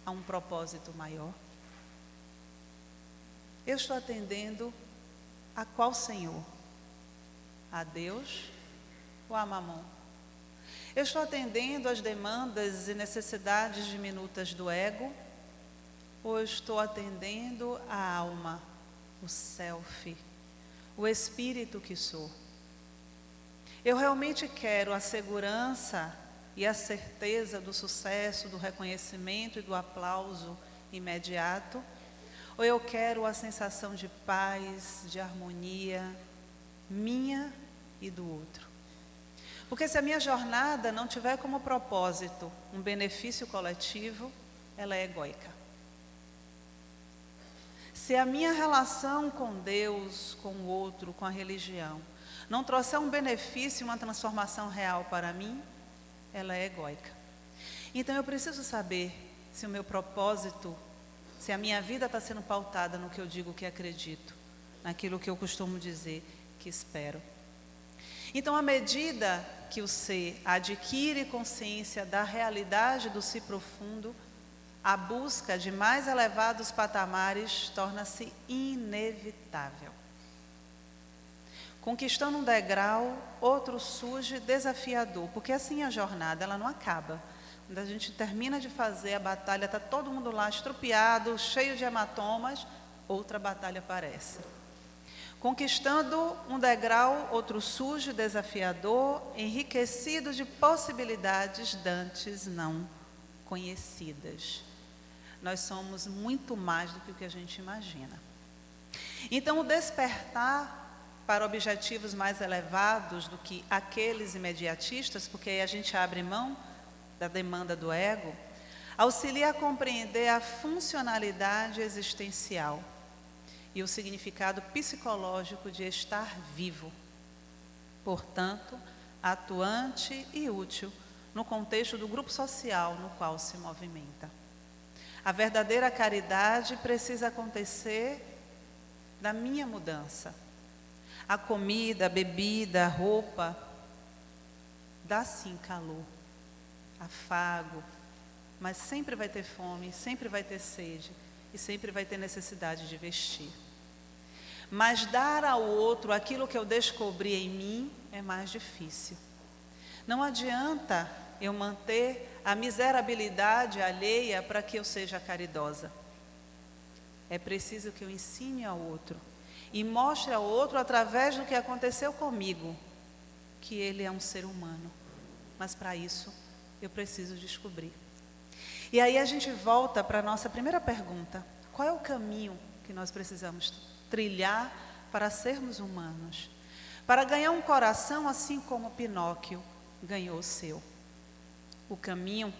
a um propósito maior? Eu estou atendendo a qual Senhor? A Deus ou a Mamon? Eu estou atendendo às demandas e necessidades diminutas do ego? Ou eu estou atendendo a alma, o self, o espírito que sou? Eu realmente quero a segurança e a certeza do sucesso, do reconhecimento e do aplauso imediato? Ou eu quero a sensação de paz, de harmonia, minha e do outro? Porque se a minha jornada não tiver como propósito um benefício coletivo, ela é egóica. Se a minha relação com Deus, com o outro, com a religião, não trouxer um benefício, uma transformação real para mim, ela é egóica. Então eu preciso saber se o meu propósito, se a minha vida está sendo pautada no que eu digo que acredito, naquilo que eu costumo dizer que espero. Então, à medida que o ser adquire consciência da realidade do si profundo, a busca de mais elevados patamares torna-se inevitável. Conquistando um degrau, outro surge desafiador, porque assim a jornada ela não acaba. Quando a gente termina de fazer a batalha, está todo mundo lá estrupiado, cheio de hematomas, outra batalha aparece. Conquistando um degrau, outro surge desafiador, enriquecido de possibilidades dantes não conhecidas. Nós somos muito mais do que o que a gente imagina. Então, o despertar para objetivos mais elevados do que aqueles imediatistas, porque aí a gente abre mão da demanda do ego, auxilia a compreender a funcionalidade existencial e o significado psicológico de estar vivo, portanto, atuante e útil no contexto do grupo social no qual se movimenta. A verdadeira caridade precisa acontecer da minha mudança. A comida, a bebida, a roupa, dá sim calor, afago, mas sempre vai ter fome, sempre vai ter sede e sempre vai ter necessidade de vestir. Mas dar ao outro aquilo que eu descobri em mim é mais difícil. Não adianta eu manter a miserabilidade alheia para que eu seja caridosa. É preciso que eu ensine ao outro e mostre ao outro, através do que aconteceu comigo, que ele é um ser humano. Mas para isso, eu preciso descobrir. E aí a gente volta para a nossa primeira pergunta. Qual é o caminho que nós precisamos trilhar para sermos humanos? Para ganhar um coração assim como Pinóquio ganhou o seu. O caminho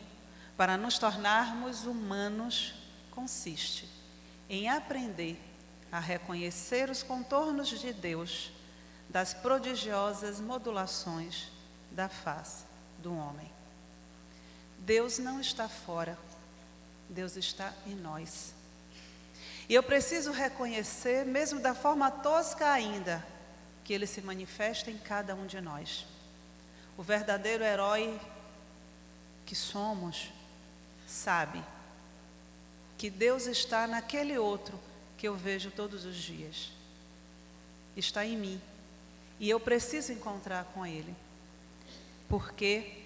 para nos tornarmos humanos consiste em aprender a reconhecer os contornos de Deus, das prodigiosas modulações da face do homem. Deus não está fora, Deus está em nós. E eu preciso reconhecer, mesmo da forma tosca ainda, que Ele se manifesta em cada um de nós. O verdadeiro herói que somos, sabe que Deus está naquele outro que eu vejo todos os dias. Está em mim E eu preciso encontrar com Ele, porque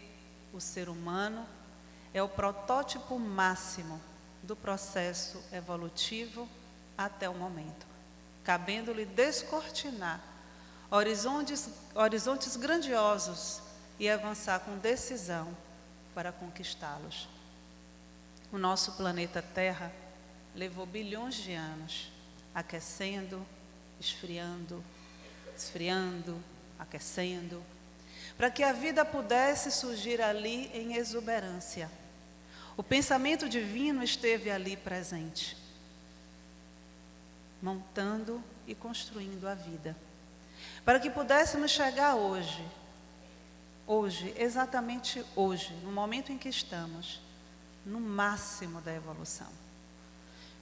o ser humano é o protótipo máximo do processo evolutivo até o momento, cabendo-lhe descortinar horizontes grandiosos e avançar com decisão para conquistá-los. O nosso planeta Terra levou bilhões de anos, aquecendo, esfriando, aquecendo, para que a vida pudesse surgir ali em exuberância. O pensamento divino esteve ali presente, montando e construindo a vida, para que pudéssemos chegar hoje, exatamente hoje, no momento em que estamos, no máximo da evolução.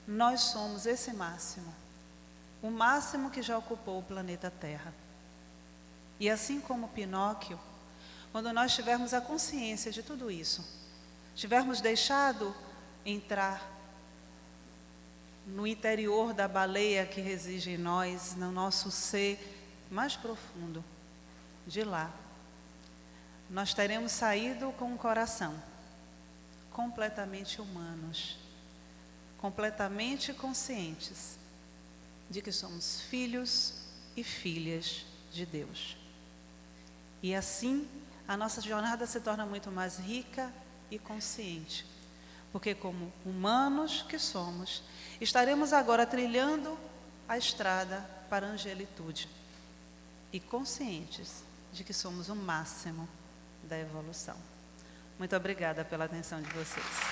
Nós somos esse máximo, o máximo que já ocupou o planeta Terra. E assim como Pinóquio, quando nós tivermos a consciência de tudo isso, tivermos deixado entrar no interior da baleia que reside em nós, no nosso ser mais profundo, de lá, nós teremos saído com o coração completamente humanos, completamente conscientes de que somos filhos e filhas de Deus. E assim, a nossa jornada se torna muito mais rica e consciente, porque como humanos que somos, estaremos agora trilhando a estrada para a angelitude e conscientes de que somos o máximo da evolução. Muito obrigada pela atenção de vocês.